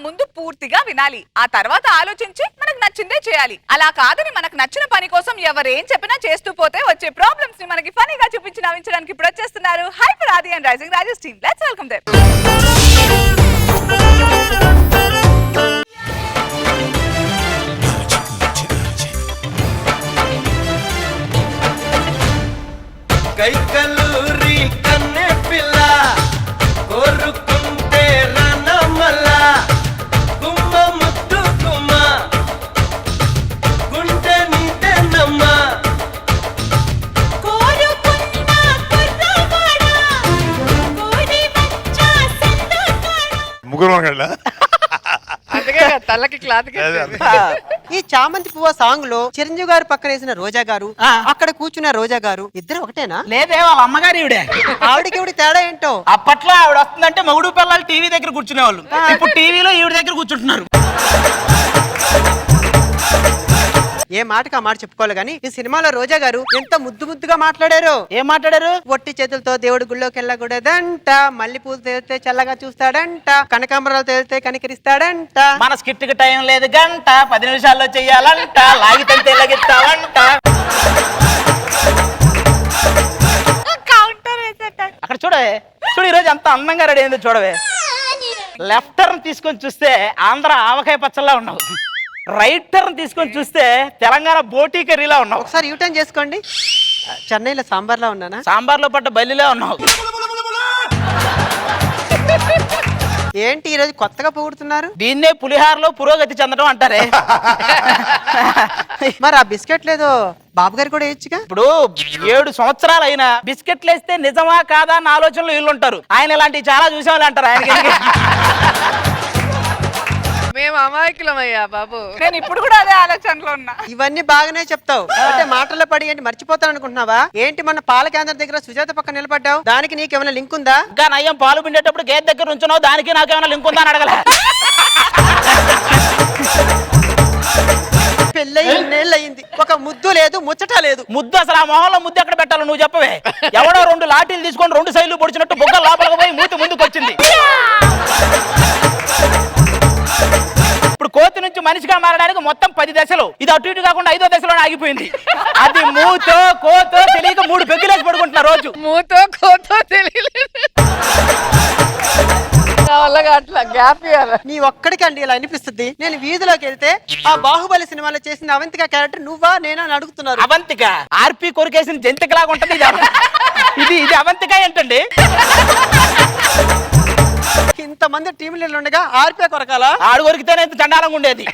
ముందు పూర్తిగా వినాలి. ఆ తర్వాత ఆలోచించి మనకు నచ్చిందే చేయాలి. అలా కాదని మనకు నచ్చిన పని కోసం ఎవరేం చెప్పినా చేస్తూ పోతే వచ్చే ప్రాబ్లమ్స్ ని మనకి ఫనీగా చూపించి నవ్వించడానికి ఇప్పుడు వచ్చేస్తున్నారు hyper Aadi and rising Rajesh team. Let's welcome them. కైకలూరి కన్నె పిల్ల కోరుకుంటే రనమల్ల గుమ్మ ముద్దు గుమ్మ గుండె నిండెనమ్మ కోరుకున్న కుర్రవాడ కోడి వచ్చ సందకాడ. ముగ్గురు గళ్ళ తల్లకి క్లాత్ ఈ చామంతి పువ్వు సాంగ్ లో చిరంజీవి గారు పక్కన వేసిన రోజా గారు, అక్కడ కూర్చున్న రోజా గారు ఇద్దరు ఒకటేనా? లేదే వాళ్ళ అమ్మగారు ఈవిడే. ఆవిడకి ఇవిడి తేడా ఏంటో. అప్పట్లో ఆవిడ వస్తుందంటే మగుడు పిల్లలు టీవీ దగ్గర కూర్చునేవాళ్ళు. ఇప్పుడు టీవీలో ఈవిడ దగ్గర కూర్చుంటున్నారు. ఏ మాటకి ఆ మాట చెప్పుకోవాలి గానీ ఈ సినిమాలో రోజా గారు ఎంత ముద్దు ముద్దుగా మాట్లాడారు. ఏం మాట్లాడారు? ఒట్టి చేతులతో దేవుడి గుళ్ళోకి వెళ్ళకూడదంట, మల్లె పూలు తేలితే చల్లగా చూస్తాడంట, కనకాంబరాలు తేలితే కనికరిస్తాడంట. మన స్కిట్ కి టైం లేదు, గంట 10 నిమిషాల్లో చెయ్యాలంట, లాగితే తెల్లగిస్తావంట. అక్కడ చూడవే, చూడు ఈరోజు ఎంత అందంగా రెడీ అయిందో చూడవే. లెఫ్ట్ టర్న్ తీసుకొని చూస్తే ఆంధ్ర ఆవకాయ పచ్చల్లా ఉన్నావు. రైట్ టర్న్ తీసుకొని చూస్తే తెలంగాణ బోటీ కర్రీలా ఉన్నావు. ఒకసారి యూటర్న్ చేసుకోండి. చెన్నైలో సాంబార్లా ఉన్నానా? సాంబార్లో పడ్డ బల్లిలా ఉన్నావు. ఏంటి ఈ రోజు కొత్తగా పొగుడుతున్నారు? దీన్నే పులిహారలో పురోగతి చెందడం అంటారే. మరి ఆ బిస్కెట్ లేదో బాబు గారు కూడా వేయచ్చుగా. ఇప్పుడు 7 సంవత్సరాలు అయినా బిస్కెట్లు వేస్తే నిజమా కాదా అన్న ఆలోచనలు వీళ్ళు ఉంటారు. ఆయన ఇలాంటివి చాలా చూసేవాళ్ళు అంటారు. ఆయనకి మేము అమాయకులమయ్యా బాబు. నేను ఇప్పుడు కూడా అదే ఆలోచనలో ఉన్నా. ఇవన్నీ బాగానే చెప్తావు అంటే మాటల్లో పడి ఏంటి మర్చిపోతాను అనుకుంటున్నావా? ఏంటి మన పాల కేంద్రం దగ్గర సుజాత పక్కన నిలబడ్డావు, దానికి నీకేమైనా లింక్ ఉందా? ఇంకా నయ్యం పాలు పిండేటప్పుడు గేట్ దగ్గర ఉంచున్నావు, దానికి నాకేమైనా లింక్ ఉందా అని అడగలే. పెళ్ళై ఇన్నేళ్ళు అయింది, ఒక ముద్దు లేదు, ముచ్చట లేదు. ముద్దు అసలు ఆ మొహంలో ముద్దు ఎక్కడ పెట్టాలో నువ్వు చెప్పవే. ఎవడో 2 లాఠీలు తీసుకొని 2 సైడ్లు పొడిచినట్టు బొగ్గ లోపలికి పోయి మూతి ముందుకు వచ్చింది. ఇప్పుడు కోతి నుంచి మనిషిగా మారడానికి మొత్తం 10 దశలు. ఇది అటు ఇటు కాకుండా 5వ దశలో ఆగిపోయింది. అది మూతో కోతో తెలియక 3 పెగ్గులేసి పడుకుంటున్నా రోజు. మూతో కోతో తెలియలేదు. నీ ఒక్కడికి అండి ఇలా అనిపిస్తుంది. నేను వీధిలోకి వెళ్తే ఆ బాహుబలి సినిమాలో చేసిన అవంతిక క్యారెక్టర్ నువ్వా నేనా అని అడుగుతున్నారు. అవంతిక ఆర్పి కొరికేసిన జంతికలాగా ఉంటది. ఇది అవంతిక ఏంటండి? ఇంతమంది టీం లీడర్లు ఉండగా ఆర్పే కొరకాలా? ఆడు కొరికితేనే ఇంత చండాలంగా ఉండేది.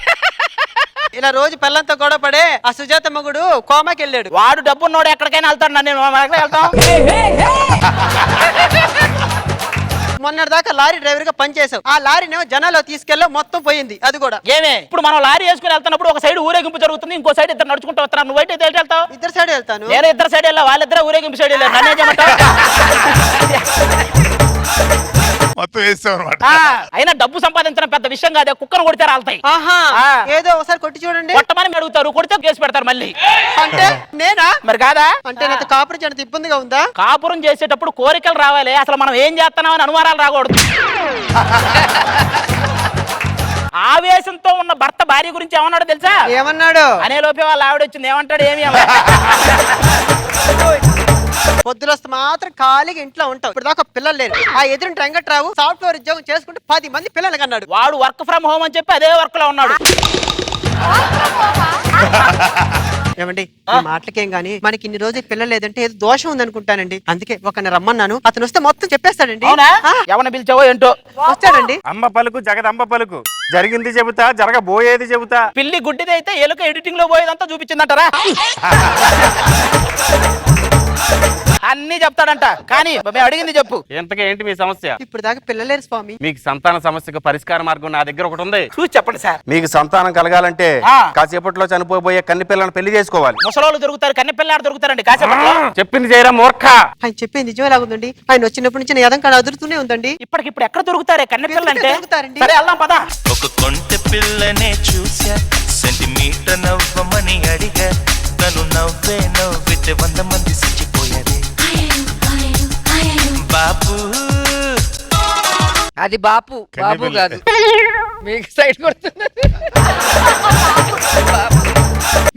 ఇలా రోజు పిల్లలతో గొడవ పడే ఆ సుజాత మగుడు కోమాకి వెళ్ళాడు. వాడు డబ్బున్నోడు ఎక్కడికైనా వెళ్తాడు, నేను వెళ్తాం. మొన్నటి దాకా లారీ డ్రైవర్ గా పనిచేసావు. ఆ లారీనేమో జనాల్లో తీసుకెళ్ళా మొత్తం పోయింది. అది కూడా ఏమే ఇప్పుడు మనం లారీ వేసుకుని వెళ్తున్నప్పుడు ఒక సైడ్ ఊరేగింపు జరుగుతుంది, ఇంకో సైడ్ ఇద్దరు నడుచుకుంటూ వస్తారు. నువ్వు అయితే వెళ్తావు? ఇద్దరు సైడ్ వెళ్తాను. నేను ఇద్దరు సైడ్ వెళ్ళా, వాళ్ళిద్దరు ఊరేగింపు సైడ్ వెళ్ళారు. నన్ను ఏం చేయమంటావు? మొత్తం వేస్తాం అనమాట. అయినా డబ్బు సంపాదించడం పెద్ద విషయం కాదు. కుక్కను కొడితే రాలుతాయి. ఏదో ఒకసారి కొట్టి చూడండి. కొట్టమని అడుగుతారు, కొడితే కేసు పెడతారు మళ్ళీ. అంటే నేనా? మరి కాదా? అంటే నాతో కాపురం చేయడం ఇబ్బందిగా ఉందా? కాపురం చేసేటప్పుడు కోరికలు రావాలి, అసలు మనం ఏం చేస్తున్నాం అని అనుమానాలు రాకూడదు. ఆవేశంతో ఉన్న భర్త భార్య గురించి ఏమన్నాడు తెలుసా? ఏమన్నాడు? అనే లోపే వాళ్ళ ఆవిడ వచ్చింది. ఏమంటాడు? ఏమి పొద్దులొస్తే మాత్రం ఖాళీగా ఇంట్లో ఉంటావు. ఇప్పుడు దాకా పిల్లలు లేరు. ఆ ఎదురు వెంకట్రావు సాఫ్ట్వేర్ ఉద్యోగం చేసుకుంటే 10 మంది పిల్లలు కన్నాడు. వాడు వర్క్ ఫ్రమ్ హోమ్ అని చెప్పి అదే వర్క్ లో ఉన్నాడు. ఏమండి ఈ మాటలకేం గానీ మనకి ఇన్ని రోజులు పిల్లలు లేదంటే ఏదో దోషం ఉంది అనుకుంటానండి. అందుకే ఒకరిని రమ్మన్నాను, అతను వస్తే మొత్తం చెప్పేస్తాడండి. ఎవరిని పిలిచావో ఏంటో. వస్తాడండి. అమ్మ పలుకు జగదంబ పలుకు, జరిగింది చెబుతా జరగబోయేది చెబుతా. పిల్లి గుడ్డిది అయితే ఎలుక ఎడిటింగ్ లో పోయేదంతా చూపించిందంటారా? అన్ని చెప్తాడంట, కానీ మేము అడిగింది చెప్పు. ఎంతగా ఏంటి మీ సమస్య? ఇప్పుడు దాకా పిల్లలేరు స్వామి. మీకు సంతాన సమస్యకు పరిష్కార మార్గం నా దగ్గర ఒకటి ఉంది. చూసి చెప్పండి సార్. మీకు సంతానం కలగాలంటే కాసేపట్లో చనిపోబోయే కన్ని పిల్లను పెళ్లి చేసుకోవాలి. ముసలోళ్ళు దొరుకుతారు, కన్నె పిల్లాడు దొరుకుతారండి కాసేపట్లో. చెప్పింది చేయరా మూర్ఖ. ఆయన చెప్పేది నిజమేలాగుందండి. ఆయన వచ్చినప్పటి నుంచి యదం కాడ అదురుతూనే ఉందండి. ఇప్పటికిప్పుడు ఎక్కడ దొరుకుతారే కన్నె పిల్లలు అంటే? దొరుకుతారండి. సరే వెళ్దాం పదా. ఒక కొంటె పిల్లనే చూసా, సెంటిమీటర్ నవ్వమని అడిగా, తను నవ్వితే 100 మంది సిచ్చిపోయారే బాబు. అది బాపు బాబు కన్నెపిల్ల. కాదు మీకు సైడ్ కొడుతున్నారు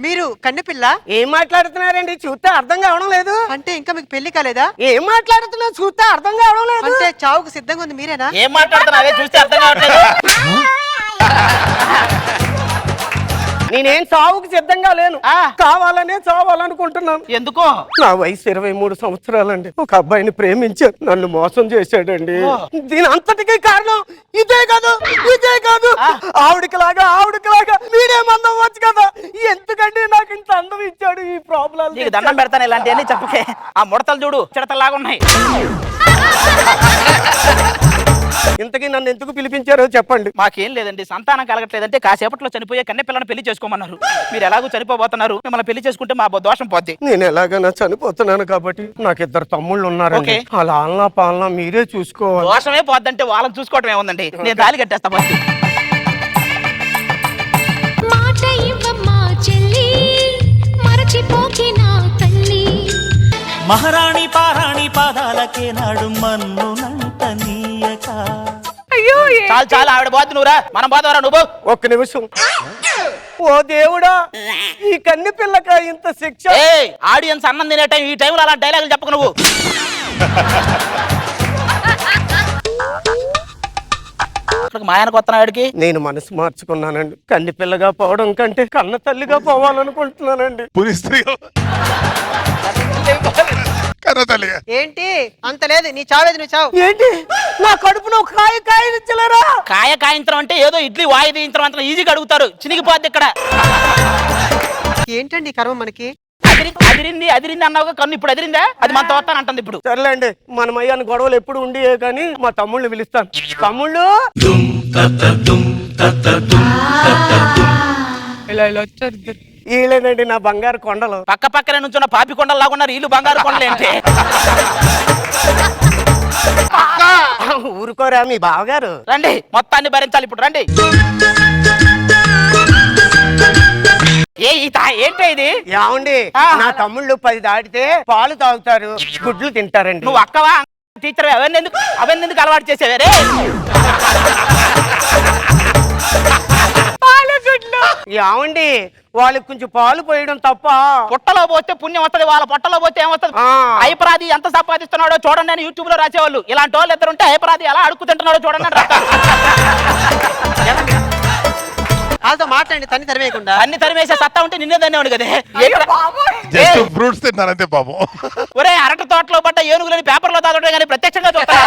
మీరు కన్నెపిల్ల ఏం మాట్లాడుతున్నారండి చూస్తే అర్థం కావడం లేదు. అంటే ఇంకా మీకు పెళ్లి కాలేదా? ఏం మాట్లాడుతున్నా చూస్తే అర్థం కావడం లేదు. అంటే చావుకు సిద్ధంగా ఉంది మీరేనా? ఏం మాట్లాడుతున్నావే చూస్తే అర్థం కావట్లేదు. నేనేం సావుకు సిద్ధంగా లేను. కావాలనే చావాలనుకుంటున్నాను. ఎందుకో నా వయసు 23 సంవత్సరాలండి. ఒక అబ్బాయిని ప్రేమించాను, నన్ను మోసం చేశాడండి. దీని అంతటికీ కారణం ఇదే కాదు, ఇదే కాదు. ఆవిడకి లాగా మీడియం అందం వచ్చు కదా. ఎందుకంటే నాకు ఇంత అందం ఇచ్చాడు. ఈ ప్రాబ్లం నీకు దండం పెడతాను ఇలాంటివన్నీ చెప్పకే. ఆ ముడతలు చూడు చిడతలాగా ఉన్నాయి. ఇంతకీ నన్ను ఎందుకు పిలిపించారో చెప్పండి. మాకేం లేదండి, సంతానం కలగట్లేదంటే కాసేపట్లో చనిపోయే కన్నె పిల్లని పెళ్లి చేసుకోమన్నారు. మీరు ఎలాగో చనిపోబోతున్నారు, మిమ్మల్ని పెళ్లి చేసుకుంటే మా దోషం పోద్ది. నేను ఎలాగైనా చనిపోతున్నాను కాబట్టి నాకు 2 తమ్ముళ్ళు ఉన్నారండి. ఓకే. అలా ఆలనా పాలనా మీరే చూసుకోవాలి. దోషమే పోద్దంటే వాళ్ళని చూసుకోవటం ఏముందండి, నేను తాళి కట్టేస్తా ఫస్ట్. మాట ఇవ్వమ్మా చెల్లి మరచిపోకి నా తల్లి. మహారాణి పారాణి పాదాలకే నాడు మన్ను నంట నీయక. అయ్యో చాలు చాలు ఆవిడ పోద్ది, నువ్వురా మనం పోతావరా నువ్వు. ఒక్క నిమిషం. ఓ దేవుడా, ఈ కన్ని పిల్లక ఇంత శిక్ష. ఆడియన్స్ అన్నం తినే టైం, ఈ టైంలో అలా డైలాగులు చెప్పకు నువ్వు. మా ఆయనకు వస్తున్నా ఆడికి. నేను మనసు మార్చుకున్నానండి. కన్ని పిల్లగా పోవడం కంటే కన్న తల్లిగా పోవాలనుకుంటున్నానండి. పులి స్త్రీగా కన్న తల్లిగా. ఏంటి అంత లేదు, నీ చావేది నువ్వు చావు. ఏంటి నా కడుపున ఒక కాయ ఇచ్చలేరా? కాయంత్రం అంటే ఏదో ఇడ్లీ వాయిదీయంత్రం అంత ఈజీగా అడుగుతారు, చినిగిపోద్ది ఇక్కడ. ఏంటండి ఈ కర్మ మనకి? అదిరింది అన్నావుగా, కన్ను ఇప్పుడు అదిరిందా? అది మన తోస్తాను అంటుంది ఇప్పుడు. సర్లేండి, మన మయ్యాన్ని గొడవలు ఎప్పుడు ఉండియే కానీ మా తమ్ముళ్ళని పిలుస్తాను. తమ్ముళ్ళు ఇలా ఇలా వచ్చారు ఇద్దరు. వీళ్ళేనండి నా బంగారు కొండలు. పక్క పక్కనే నుంచున్న పాపి కొండలు లాగున్నారు, వీళ్ళు బంగారు కొండలు ఏంటి? ఊరుకోరా మీ బావగారు. రండి, మొత్తాన్ని భరించాలి ఇప్పుడు రండి. ఏంటి ఇది? ఏమండి, నా తమ్ముళ్ళు 10 దాటితే పాలు తాగుతారు, గుడ్లు తింటారండి. నువ్వు అక్కవా టీచర్? అవన్నీ ఎందుకు అలవాటు చేసేవారే? ఏమండి, వాళ్ళకి కొంచెం పాలు పోయడం తప్ప. పొట్టలో పోతే పుణ్యం వస్తుంది, వాళ్ళ పొట్టలో పోతే ఏమొస్తుంది? హైపరాది ఎంత సంపాదిస్తున్నాడో చూడండి అని యూట్యూబ్ లో రాసేవాళ్ళు. ఇలాంటి వాళ్ళు ఇద్దరు ఉంటే హైపరాది ఎలా అడుగు తింటున్నాడో చూడండి అని రాస్తారు. వాళ్ళతో మాట్లాడండి, తన్ని తరివేయకుండా. అన్ని తరిమేసే సత్తా ఉంటే నిన్నే దన్నేవాడు కదే. జస్ట్ ఫ్రూట్స్ తిన్నారు అంతే పాపం. ఒరే అరటి తోటలో పడ్డ ఏనుగులని పేపర్లో తాగడం కానీ ప్రత్యక్షంగా చూస్తారా?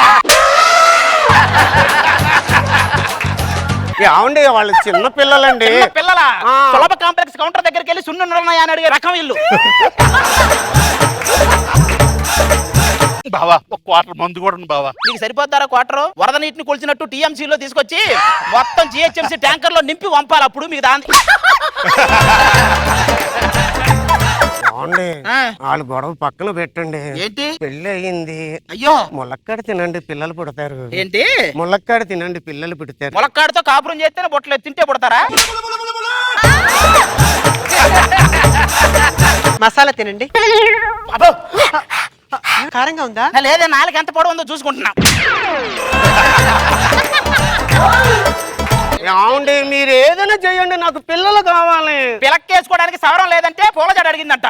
ఏమండి, వాళ్ళు చిన్న పిల్లలండి. పిల్లల సులభ కాంప్లెక్స్ కౌంటర్ దగ్గరికి వెళ్ళి సున్నున్నాయా అని అడిగే రకం ఇల్లు. బావా ఒక క్వార్టర్ మందు కూడా బావా. నీకు సరిపోతారా క్వార్టర్? వరద నీటిని కొలిచినట్టు టీఎంసీ లో తీసుకొచ్చి మొత్తం జిహెచ్ఎంసీ ట్యాంకర్ లో నింపి పంపాలి, అప్పుడు మీకు దాని. వాళ్ళు గొడవ పక్కన పెట్టండి. ఏంటి పెళ్లి అయ్యింది. అయ్యో, ములక్కాడ తినండి పిల్లలు పుడతారు. ఏంటి ములక్కాడ తినండి పిల్లలు పుడతారు. ములక్కాడతో కాపురం చేస్తేనే బొట్టలు తింటే పుడతారా? మసాలా తినండి. అబ్బో, కారంగా ఉందా? లేదే, నాలుగు ఎంత పొడవు ఉందో చూసుకుంటున్నా. ఏమండి, మీరు ఏదైనా చేయండి, నాకు పిల్లలు కావాలి. పిలక్కేసుకోవడానికి సవరం లేదంటే పూల జడ అడిగిందంట.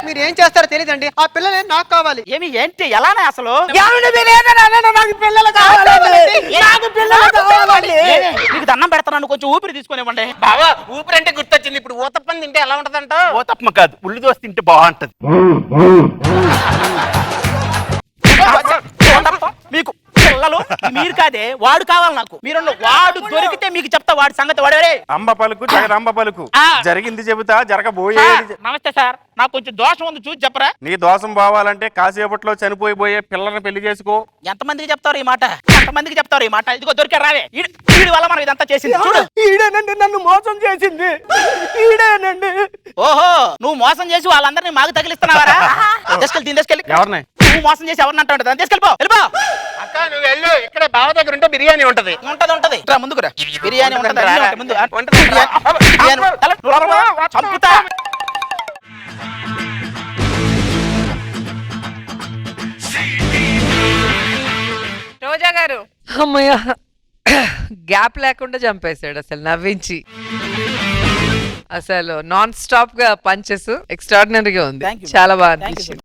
మీరు ఏం చేస్తారో తెలియదండి, ఆ పిల్లలే నాకు కావాలి. ఏమి ఏంటి ఎలానే అసలు? నాకు పిల్లలు కావాలండి. నాకు పిల్లలు కావాలండి. నీకు దండం పెడతాను, కొంచెం ఊపిరి తీసుకునివ్వండి. బావా ఊపిరి అంటే గుర్తొచ్చింది. ఇప్పుడు ఊతప్పని తింటే ఎలా ఉంటదంట? ఊతప్ప కాదు, ఉల్లి దోశ తింటే బాగుంటది. మీకు పిల్లలు మీరు కాదే, వాడు కావాలి నాకు. మీరు వాడు దొరికితే మీకు చెప్తా వాడి సంగతి. వాడే అంబ పలుకు జగదంబ పలుకు. జరిగింది చెబుతా, జరగబోయేది. నమస్తే సార్, నాకు కొంచెం దోషం ఉంది చూసి చెప్పరా? నీ దోషం పోవాలంటే కాసేపట్లో చనిపోయిపోయే పిల్లల్ని పెళ్లి చేసుకో. ఎంతమందికి చెప్తారు ఈ మాట? ఎంతమందికి చెప్తారు ఈ మాట? ఇదిగో దొరికే రావే, వీడి వల్ల మనం ఇదంతా చేసింది. చూడు, ఈడేనండి నన్ను మోసం చేసింది. ఈడేనండి. ఓహో, నువ్వు మోసం చేసి వాళ్ళందరినీ మాకు తగిలిస్తున్నావారా? తీసుకెళ్ళి ఎవరిని? నువ్వు మోసం చేసి ఎవరిని అంటావు? దాన్ని తీసుకెళ్ళిపో, వెళ్ళిపో. అక్క నువ్వు వెళ్ళు, ఇక్కడ బావ దగ్గర ఉంటే బిర్యానీ ఉంటది. ఉంటది రా, ముందుకు రా. బిర్యానీ ఉంటది, అన్నీ ఉంటాయి. ముందు బిర్యానీ. చంపుతా. CD అమ్మయ్య గ్యాప్ లేకుండా చంపేశాడు అసలు నవ్వించి. అసలు నాన్ స్టాప్ గా పంచెస్ ఎక్స్ట్రాడినరీగా ఉంది. Thank you. చాలా బాగా Thank you. అనిపించింది.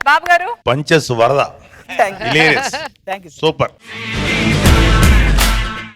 బాబు గారు పంచెస్ వరద Thank you. Hilarious. Thank you super